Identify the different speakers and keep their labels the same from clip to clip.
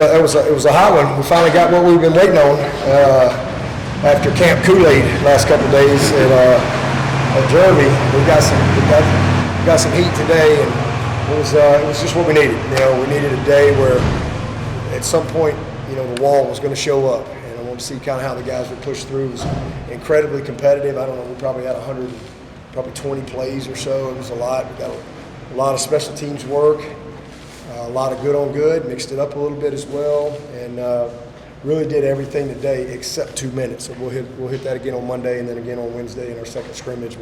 Speaker 1: It was a hot one. We finally got what we've been waiting on after Camp Kool-Aid last couple of days at Jeremy. We got some heat today, and it was just what we needed. We needed a day where at some point the wall was going to show up, and I wanted to see kind of how the guys would push through. It was incredibly competitive. I don't know, we probably had 120 plays or so. It was a lot. We got a lot of special teams work. A lot of good on good, mixed it up a little bit as well, and really did everything today except 2 minutes. So we'll hit that again on Monday and then again on Wednesday in our second scrimmage.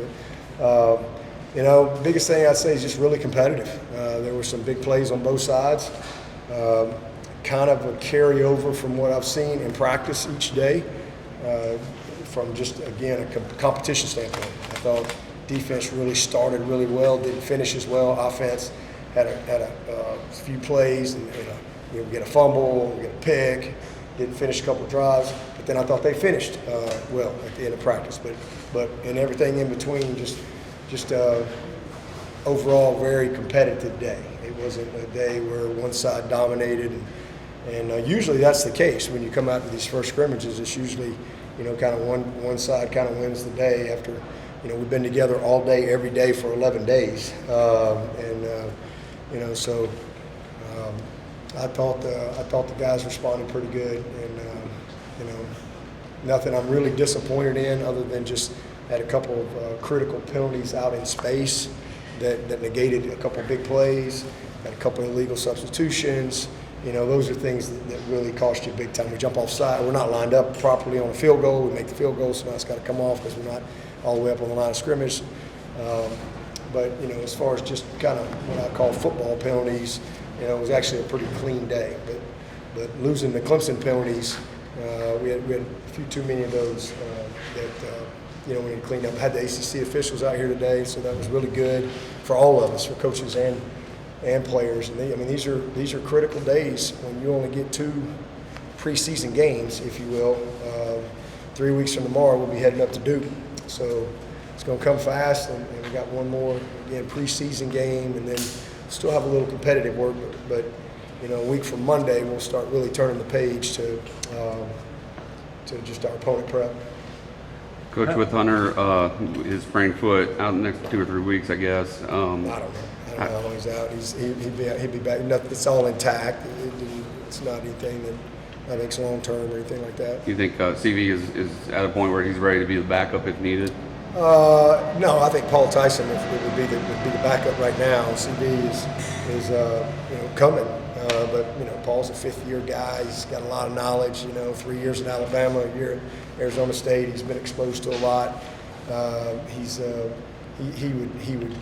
Speaker 1: But biggest thing I'd say is just really competitive. There were some big plays on both sides, kind of a carryover from what I've seen in practice each day, from just again a competition standpoint. I thought defense really started really well, didn't finish as well. Offense had a few plays, and we get a fumble, we get a pick, didn't finish a couple of drives, but then I thought they finished well at the end of practice. But in everything in between, just overall very competitive day. It wasn't a day where one side dominated, and usually that's the case when you come out to these first scrimmages. It's usually kind of one side kind of wins the day after we've been together all day every day for 11 days, So I thought the guys responded pretty good, and nothing I'm really disappointed in other than just had a couple of critical penalties out in space that negated a couple of big plays, had a couple of illegal substitutions. Those are things that really cost you big time. We jump offside, we're not lined up properly on a field goal. We make the field goal, so now it's got to come off because we're not all the way up on the line of scrimmage. But as far as just kind of what I call football penalties, it was actually a pretty clean day. But losing the Clemson penalties, we had a few too many of those that we need to clean up. Had the ACC officials out here today, so that was really good for all of us, for coaches and players. And these are critical days when you only get 2 preseason games, if you will. 3 weeks from tomorrow, we'll be heading up to Duke. So it's going to come fast, and we got one more, again, preseason game, and then still have a little competitive work. But a week from Monday, we'll start really turning the page to just our opponent prep.
Speaker 2: Coach, with Hunter, his sprained foot out in the next 2 or 3 weeks, I guess.
Speaker 1: I don't know how long he's out. He'd be back. It's all intact. It's not anything that makes long term or anything like that.
Speaker 2: You think CV is at a point where he's ready to be the backup if needed?
Speaker 1: No, I think Paul Tyson would be the backup right now. CV is coming, but Paul's a 5th-year guy. He's got a lot of knowledge. 3 years in Alabama, a year at Arizona State. He's been exposed to a lot. He would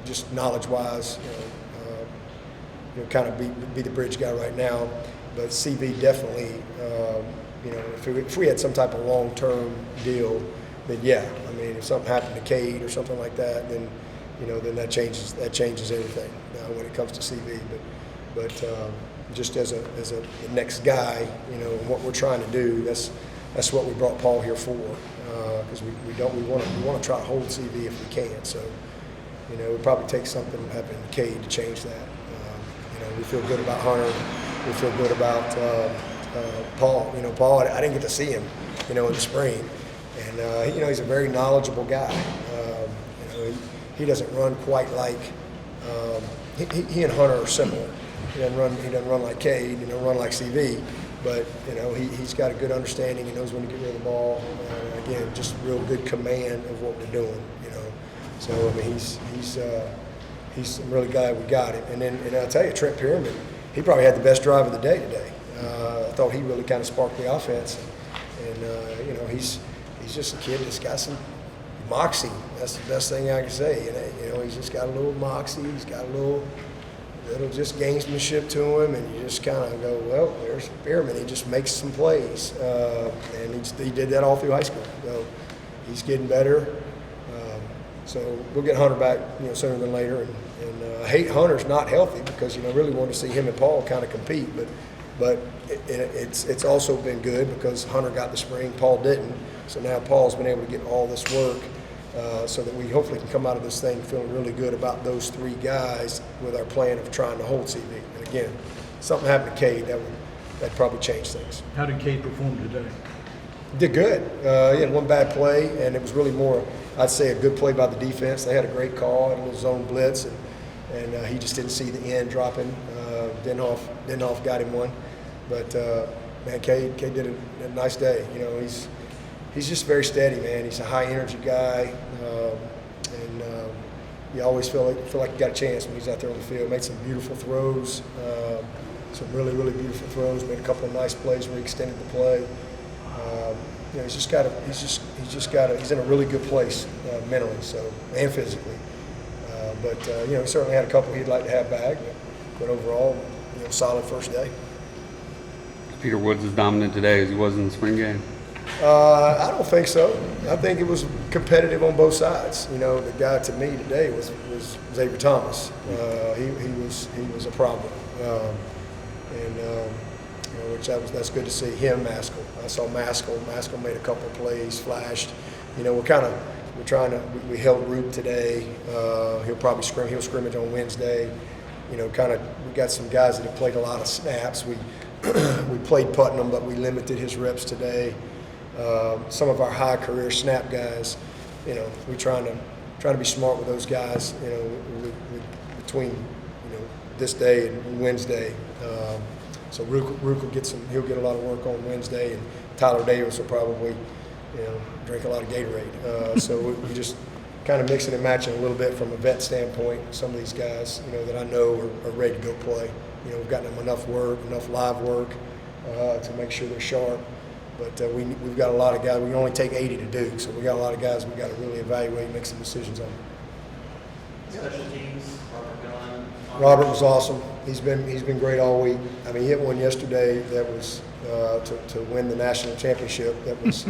Speaker 1: just knowledge-wise, kind of be the bridge guy right now. But CV definitely, if we had some type of long-term deal, then yeah. If something happened to Cade or something like that, then then that changes everything when it comes to CV. But just as a next guy, what we're trying to do, that's what we brought Paul here for, because we want to try to hold CV if we can. So it would probably take something happening to Cade to change that. We feel good about Hunter. We feel good about Paul. Paul, I didn't get to see him, in the spring. And, he's a very knowledgeable guy. He doesn't run quite like he and Hunter are similar. He doesn't run like Cade, he doesn't run like CV. But, he's got a good understanding. He knows when to get rid of the ball. Again, just real good command of what we're doing, So, he's really glad we got him. And I'll tell you, Trent Pierman, he probably had the best drive of the day today. I thought he really kind of sparked the offense. And he's just a kid that's got some moxie. That's the best thing I can say. He's just got a little moxie. He's got a little just gamesmanship to him, and you just kind of go, well, there's Pierman. He just makes some plays, and he did that all through high school. So he's getting better. So we'll get Hunter back, sooner than later. And I hate Hunter's not healthy because really want to see him and Paul kind of compete. But it's also been good because Hunter got the spring, Paul didn't. So now Paul's been able to get all this work, so that we hopefully can come out of this thing feeling really good about those 3 guys with our plan of trying to hold CV. And again, something happened to Cade, that that probably changed things.
Speaker 3: How did Cade perform today?
Speaker 1: Did good. He had one bad play, and it was really more, I'd say, a good play by the defense. They had a great call, had a little zone blitz, and he just didn't see the end dropping. Denhoff got him one. But, man, Cade did a nice day. You know, he's just very steady, man. He's a high-energy guy, and you always feel like you got a chance when he's out there on the field. Made some beautiful throws, some really, really beautiful throws. Made a couple of nice plays where he extended the play. You know, he's in a really good place mentally, and physically. You know, he certainly had a couple he'd like to have back, but overall, you know, solid first day.
Speaker 2: Peter Woods is dominant today as he was in the spring game.
Speaker 1: I don't think so. I think it was competitive on both sides. You know, the guy to me today was Xavier Thomas. He was a problem, you know, that's good to see him. Maskell. I saw Maskell. Maskell made a couple of plays, flashed. You know, we held Root today. He'll scrimmage on Wednesday. You know, we got some guys that have played a lot of snaps. We played Putnam, but we limited his reps today. Some of our high career snap guys, you know, we're trying to be smart with those guys. You know, between this day and Wednesday. So Rook will he'll get a lot of work on Wednesday, and Tyler Davis will probably, drink a lot of Gatorade. So we just kind of mixing and matching a little bit from a vet standpoint. Some of these guys, that I know are ready to go play. We've gotten them enough work, enough live work to make sure they're sharp. But we've got a lot of guys. We can only take 80 to do, so we got a lot of guys we got to really evaluate and make some decisions on.
Speaker 4: Special teams,
Speaker 1: Robert was awesome. He's been great all week. I mean, he hit one yesterday that was to win the national championship. That was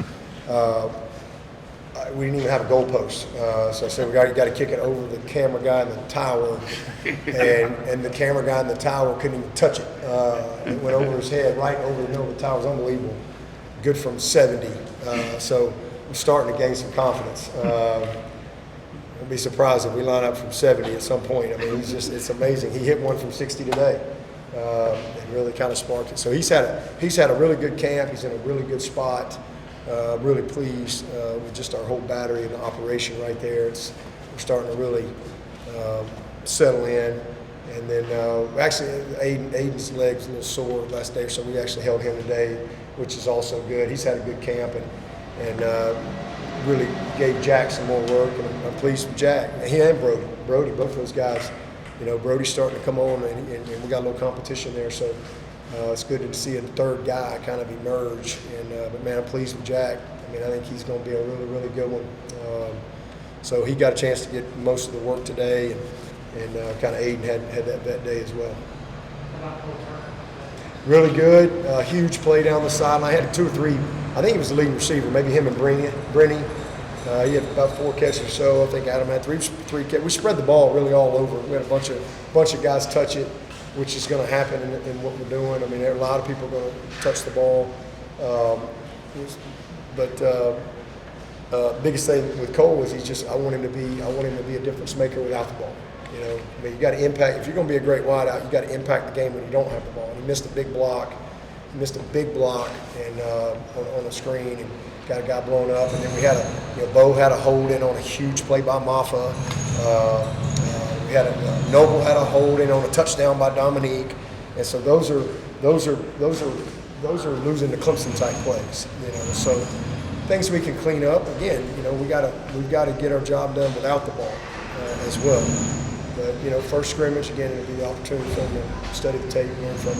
Speaker 1: we didn't even have a goalpost. So I said we got to kick it over the camera guy in the tower, and the camera guy in the tower couldn't even touch it. It went over his head, right over the middle of the tower. It was unbelievable. Good from 70. So we're starting to gain some confidence. I'd be surprised if we line up from 70 at some point. I mean, it's amazing. He hit one from 60 today. It really kind of sparked it. So he's had a really good camp. He's in a really good spot. Really pleased with just our whole battery and the operation right there. We're starting to really settle in. And then actually Aiden's leg's a little sore last day, so we actually held him today, which is also good. He's had a good camp and really gave Jack some more work, and I'm pleased with Jack. He and Brody, both of those guys. Brody's starting to come on, and we got a little competition there, so it's good to see a third guy kind of emerge. But man, I'm pleased with Jack. I mean, I think he's going to be a really, really good one. So he got a chance to get most of the work today, and kind of Aiden had that day as well. Really good, huge play down the sideline. I had 2 or 3. I think he was the leading receiver, maybe him and Brenny. He had about 4 catches or so. I think Adam had three catches. We spread the ball really all over. We had a bunch of guys touch it, which is going to happen in what we're doing. I mean, there are a lot of people going to touch the ball. Biggest thing with Cole is I want him to be a difference maker without the ball. I mean, you got to impact. If you're going to be a great wideout, you got to impact the game when you don't have the ball. And he missed a big block. And on a screen, and got a guy blown up. And then we had Bo had a hold in on a huge play by Maffa. We had Noble had a hold in on a touchdown by Dominique. And so those are losing the Clemson type plays. So things we can clean up. Again, we've got to get our job done without the ball as well. But first scrimmage again, it'll be the opportunity for them to study the tape and learn from it.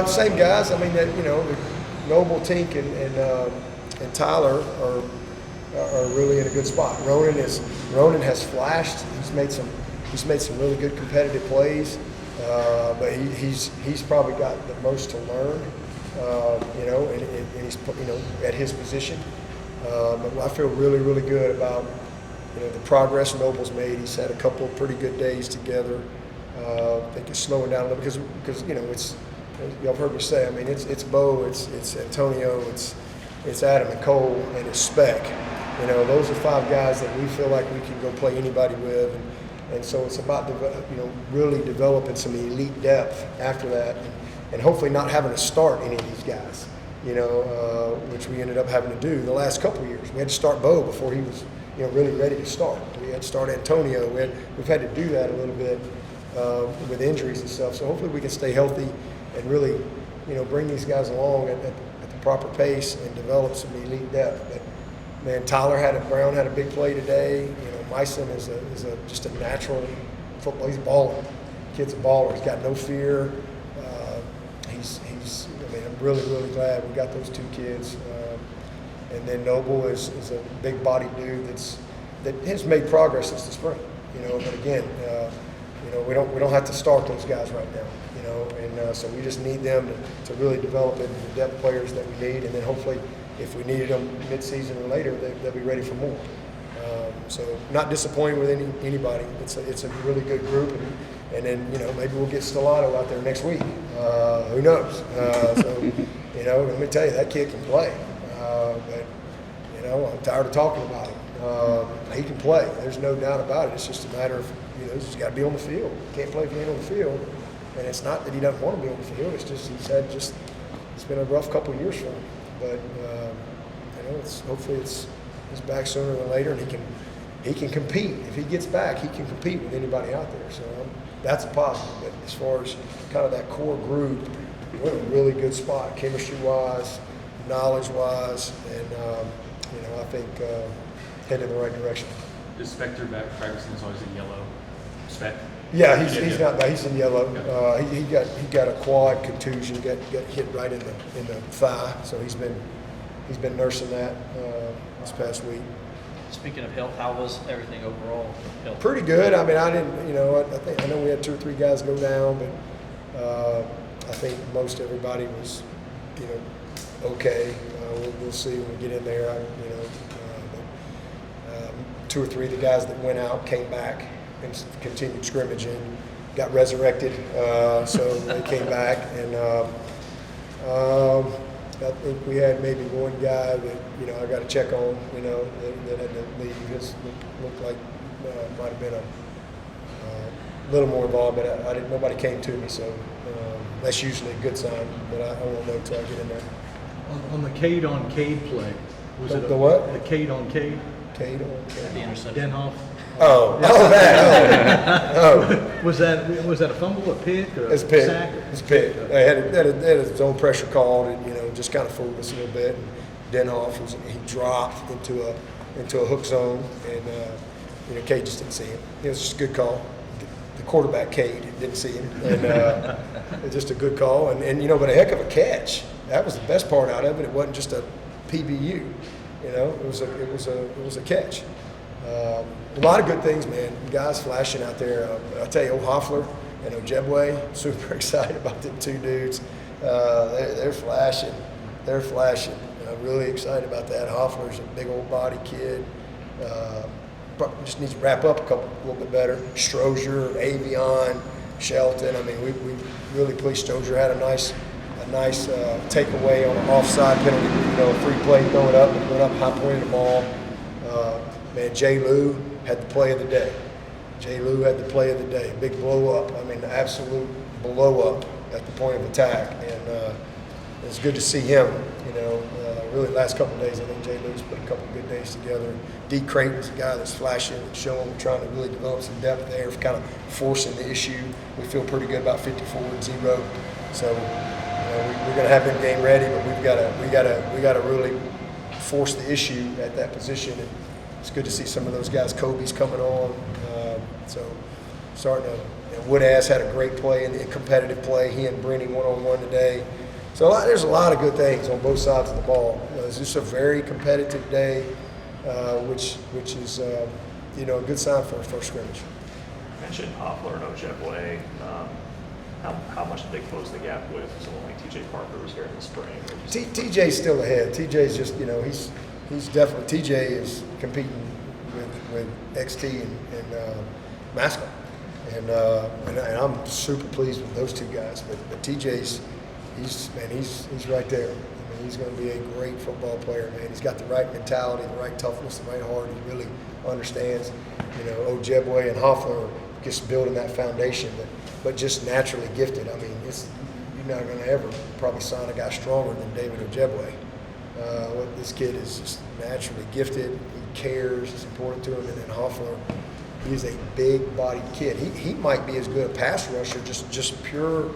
Speaker 1: Same guys. I mean, Noble, Tink, and Tyler are really in a good spot. Ronan has flashed. He's made some really good competitive plays, but he's probably got the most to learn. And he's at his position. But I feel really, really good about the progress Noble's made. He's had a couple of pretty good days together. I think it's slowing down a little because it's, y'all have heard me say, I mean, it's Bo, it's Antonio, it's Adam and Cole, and it's Speck. Those are 5 guys that we feel like we can go play anybody with, And so it's about really developing some elite depth after that, and hopefully not having to start any of these guys. Which we ended up having to do the last couple of years. We had to start Bo before he was really ready to start. We had to start Antonio. We've had to do that a little bit with injuries and stuff. So hopefully we can stay healthy and really bring these guys along at the proper pace and develop some elite depth. But man, Brown had a big play today. Myson is just a natural football. He's a baller. Kid's a baller. He's got no fear. I'm really, really glad we got those two kids. And then Noble is a big body dude that has made progress since the spring. But again, we don't have to start those guys right now. And so we just need them to really develop into the depth players that we need, and then hopefully, if we needed them mid-season or later, they'll be ready for more. So not disappointed with anybody. It's a really good group, and then maybe we'll get Stellato out there next week. Who knows? Let me tell you, that kid can play. But I'm tired of talking about him. He can play. There's no doubt about it. It's just a matter of he's got to be on the field. He can't play if he ain't on the field. And it's not that he doesn't want to be on the field. It's just it's been a rough couple of years for him. But hopefully he's back sooner than later, and he can compete. If he gets back, he can compete with anybody out there. So that's a positive. But as far as kind of that core group, we're in a really good spot, chemistry-wise, knowledge-wise, and I think heading in the right direction.
Speaker 3: Is Spector back practicing? Is always in yellow. Spec.
Speaker 1: Yeah, he's not bad. He's in yellow. He got a quad contusion. Got hit right in the thigh. So he's been nursing that this past week.
Speaker 4: Speaking of health, how was everything overall? Health?
Speaker 1: Pretty good. I mean, I didn't. I know we had 2 or 3 guys go down, but I think most everybody was, okay. We'll see when we get in there. 2 or 3 of the guys that went out came back and continued scrimmaging, got resurrected, so they came back, and I think we had maybe one guy that I got to check on, that had to leave. It looked like might have been a little more involved, but nobody came to me, so that's usually a good sign. But I won't know until I get in there.
Speaker 5: On the Cade-on-Cade play, was it
Speaker 1: the what?
Speaker 5: The Cade-on-Cade?
Speaker 4: At the interception.
Speaker 5: Denhoff.
Speaker 1: That. Oh.
Speaker 5: Was that a fumble, a pick, or
Speaker 1: It's
Speaker 5: a
Speaker 1: pick.
Speaker 5: sack?
Speaker 1: It's pick. They had his own pressure called, and just kind of fooled us a little bit. And Denhoff he dropped into a hook zone, and Cade just didn't see him. It was just a good call. The quarterback Cade didn't see him, and it's just a good call. And but a heck of a catch. That was the best part out of it. It wasn't just a PBU. It was a catch. A lot of good things, man. Guys flashing out there. I tell you, Hoffler and Ojebwe, super excited about them 2 dudes. They're flashing. They're flashing. I'm really excited about that. Hoffler's a big old body kid. Just needs to wrap up a little bit better. Strozier, Avion, Shelton. I mean, we really pleased. Strozier had a nice takeaway on an offside penalty. A free play, throw it up, and went up high point of the ball. Man, Jay Lou had the play of the day. Big blow up. I mean, the absolute blow up at the point of attack, and it's good to see him. Really, last couple of days, I think Jay Lou's put a couple of good days together. D. Creighton's a guy that's flashing and showing. We're trying to really develop some depth there, kind of forcing the issue. We feel pretty good about 54-0. So we're going to have them game ready, but we got to really force the issue at that position. And it's good to see some of those guys. Kobe's coming on, so starting to. Woodass had a great play in the competitive play. He and Brenny one-on-one today. So there's a lot of good things on both sides of the ball. It's just a very competitive day, which is a good sign for a first scrimmage.
Speaker 6: You mentioned Hoffler and Ojebwe. How much did they close the gap with someone like TJ Parker was here in the spring?
Speaker 1: TJ's still ahead. TJ's just he's definitely TJ is competing with XT and Mascot, and I'm super pleased with those 2 guys. But TJ's he's right there. I mean, he's going to be a great football player, man. He's got the right mentality, the right toughness, the right heart. He really understands, Ojebwe and Hoffler just building that foundation, but just naturally gifted. I mean, you're not going to ever probably sign a guy stronger than David Ojebwe. This kid is just naturally gifted. He cares. It's important to him. And then Hoffler, he's a big-bodied kid. He might be as good a pass rusher, just pure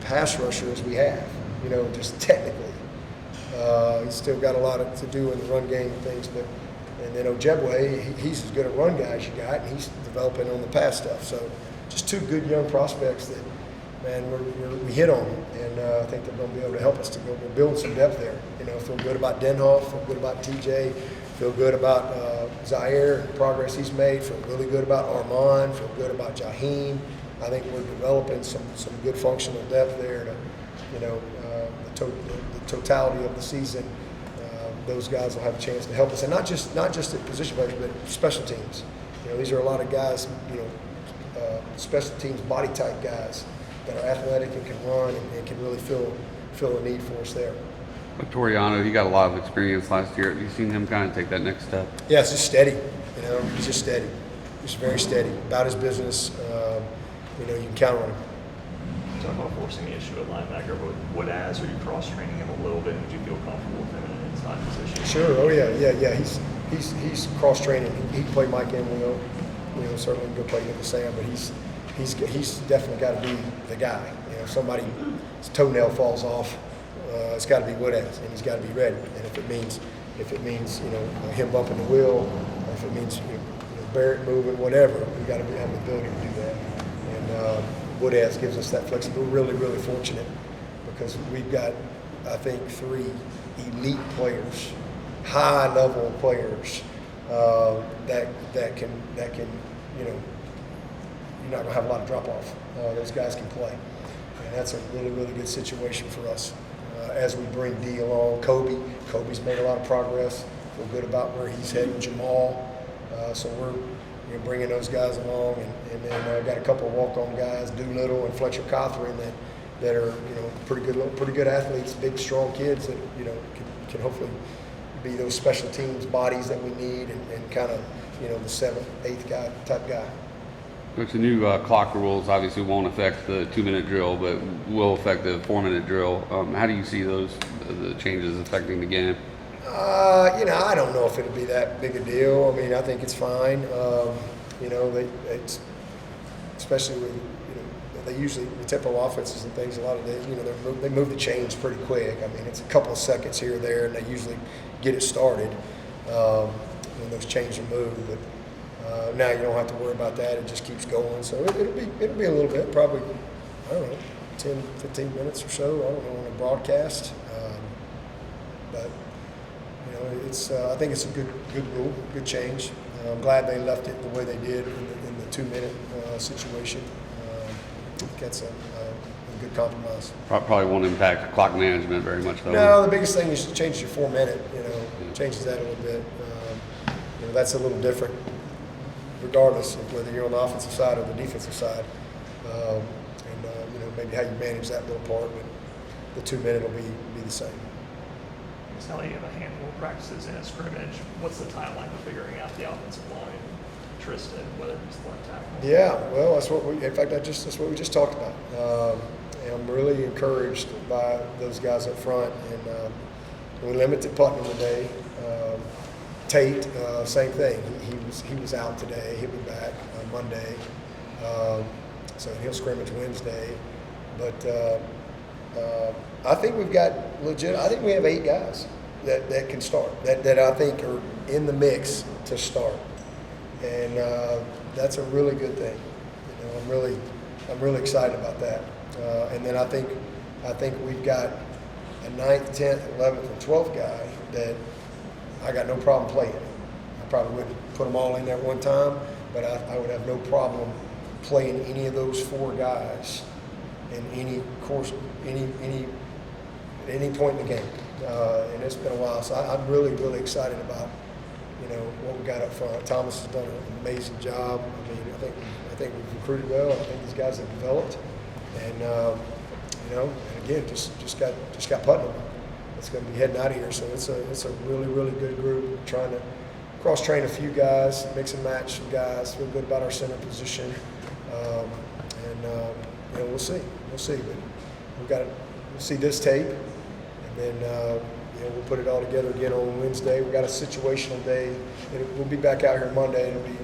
Speaker 1: pass rusher as we have, just technically. He's still got a lot to do in the run game and things, and then Ojebwe, he's as good a run guy as you got, and he's developing on the pass stuff. So just two good young prospects that, man, we hit on, and I think they're going to be able to help us to go. We're building some depth there. Feel good about Denhoff, feel good about TJ, feel good about Zaire and the progress he's made, feel really good about Armand, feel good about Jaheim. I think we're developing some good functional depth there to, the totality of the season. Those guys will have a chance to help us, and not just at position players, but special teams. These are a lot of guys, special teams body type guys that are athletic and can run and can really fill a need for us there.
Speaker 2: But Toriano, he got a lot of experience last year. Have you seen him kind of take that next step?
Speaker 1: Yeah, it's just steady. He's just steady. He's very steady about his business. You can count on him.
Speaker 6: Talk about forcing the issue at linebacker, but as are you cross-training him a little bit? Would you feel comfortable with him in an inside position?
Speaker 1: Sure. Oh yeah. He's cross-training. He can play Mike Emilio. Certainly a good play with Sam, but he's definitely got to be the guy. If somebody's toenail falls off, it's got to be Woodaz, and he's got to be ready. And if it means him bumping the wheel, or if it means Barrett moving, whatever, we got to have the ability to do that. And Woodaz gives us that flexibility. We're really, really fortunate because we've got, I think, 3 elite players, high-level players that can you're not going to have a lot of drop-off. Those guys can play, and that's a really, really good situation for us. As we bring D along, Kobe's made a lot of progress. Feel good about where he's heading. Jamal, so we're bringing those guys along, and then got a couple of walk-on guys, Doolittle and Fletcher Cothran, that are pretty good athletes, big, strong kids that can hopefully be those special teams bodies that we need, and kind of the 7th, 8th guy type guy.
Speaker 2: Which the new clock rules obviously won't affect the 2-minute drill, but will affect the 4-minute drill. How do you see the changes affecting the game?
Speaker 1: I don't know if it'll be that big a deal. I mean, I think it's fine. It's especially with they usually the tempo offenses and things. A lot of days, they move the chains pretty quick. I mean, it's a couple of seconds here or there, and they usually get it started when those chains are moved. But now you don't have to worry about that. It just keeps going. So it'll be a little bit, probably, I don't know, 10, 15 minutes or so. I don't know, on a broadcast. But it's I think it's a good rule, good change. I'm glad they left it the way they did in the 2-minute situation. I think that's a good compromise.
Speaker 2: Probably won't impact clock management very much, though.
Speaker 1: No, the biggest thing is to change your 4-minute. Changes that a little bit. That's a little different, regardless of whether you're on the offensive side or the defensive side. Maybe how you manage that little part, but the 2-minute will be the same.
Speaker 6: Now that you have a handful of practices in a scrimmage, what's the timeline for figuring out the offensive line? Tristan, whether he's the left tackle?
Speaker 1: Yeah, well, that's what that's what we just talked about. And I'm really encouraged by those guys up front. And we limited Putnam today. Tate, same thing. He was out today. He'll be back on Monday. So he'll scrimmage Wednesday. But I think we've got legit. I think we have 8 guys that can start. That I think are in the mix to start. And that's a really good thing. I'm really excited about that. And then I think we've got a 9th, 10th, 11th, and 12th guy that I got no problem playing. I probably wouldn't put them all in there at one time, but I would have no problem playing any of those 4 guys in any course, at any point in the game. And it's been a while, so I'm really, really excited about what we got up front. Thomas has done an amazing job. I mean, I think we've recruited well. I think these guys have developed, and and again, just got Putnam. that's going to be heading out of here. So it's a really, really good group. We're trying to cross-train a few guys, mix and match some guys, feel good about our center position. We'll see. But we'll see this tape, and then we'll put it all together again on Wednesday. We got a situational day. We'll be back out here Monday. It'll be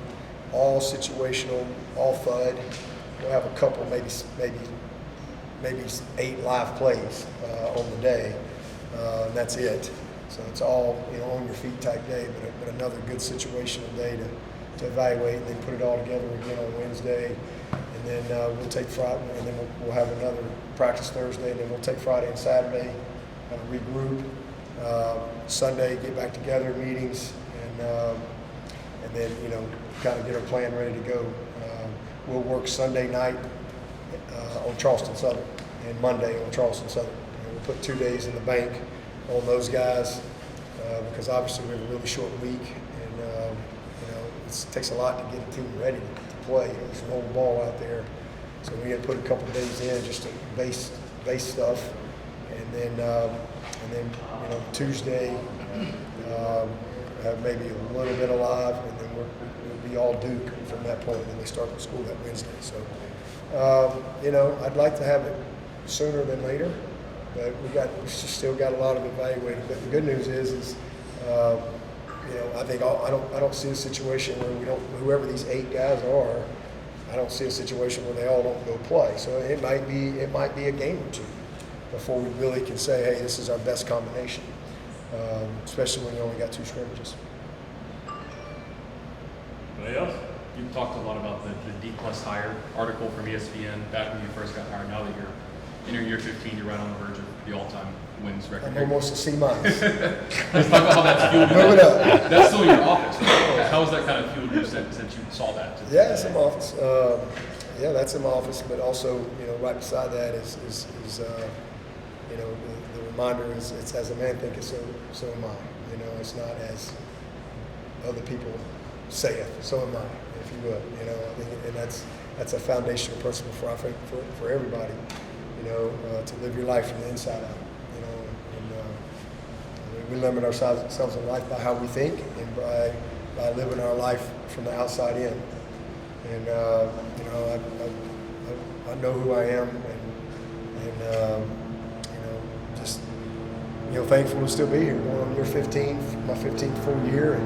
Speaker 1: all situational, all FUD. We'll have a couple, maybe 8 live plays on the day, and that's it. So it's all on your feet type day, but another good situational day to evaluate, and then put it all together again on Wednesday. And then we'll take Friday, and then we'll have another practice Thursday, and then we'll take Friday and Saturday, kind of regroup. Sunday, get back together, meetings, and then kind of get our plan ready to go. We'll work Sunday night on Charleston Southern and Monday on Charleston Southern. We'll put 2 days in the bank on those guys because obviously we have a really short week, and it takes a lot to get a team ready to play. There's an old ball out there, so we had to put a couple of days in just to base stuff, and then Tuesday have maybe a little bit alive, and then we'll be all Duke from that point. And they start the school that Wednesday. So I'd like to have it sooner than later, but we still got a lot of evaluating. But the good news is I think I don't see a situation where whoever these 8 guys are, I don't see a situation where they all don't go play. So it might be a game or 2 before we really can say, hey, this is our best combination, especially when you only got 2 scrimmages.
Speaker 3: Anybody else? You talked a lot about the D+ hire article from ESPN back when you first got hired. Now that you're in your year 15, you're right on the verge of the all-time wins record.
Speaker 1: I'm almost a C-.
Speaker 3: Let's talk about how that's fueled you.
Speaker 1: Move it up.
Speaker 3: That's still your office, right? How has that kind of fueled you since you saw that?
Speaker 1: Yeah, it's in my office. That's in my office. But also, right beside that is the reminder is it's as a man thinketh, so am I. It's not as other people saith, so am I, if you will. I think, and that's a foundational principle for everybody. To live your life from the inside out. We limit ourselves in life by how we think and by living our life from the outside in. And I know who I am, and just thankful to still be here. Going on year 15, my 15th full year,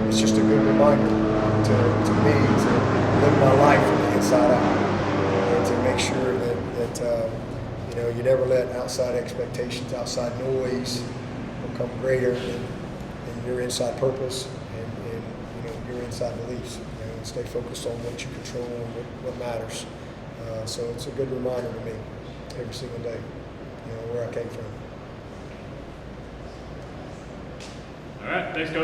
Speaker 1: it's just a good reminder to me to live my life from the inside out, and to make sure that you never let outside expectations, outside noise become greater than your inside purpose and your inside beliefs. And stay focused on what you control and what matters. So it's a good reminder to me every single day, where I came from.
Speaker 3: All right, thanks, Coach.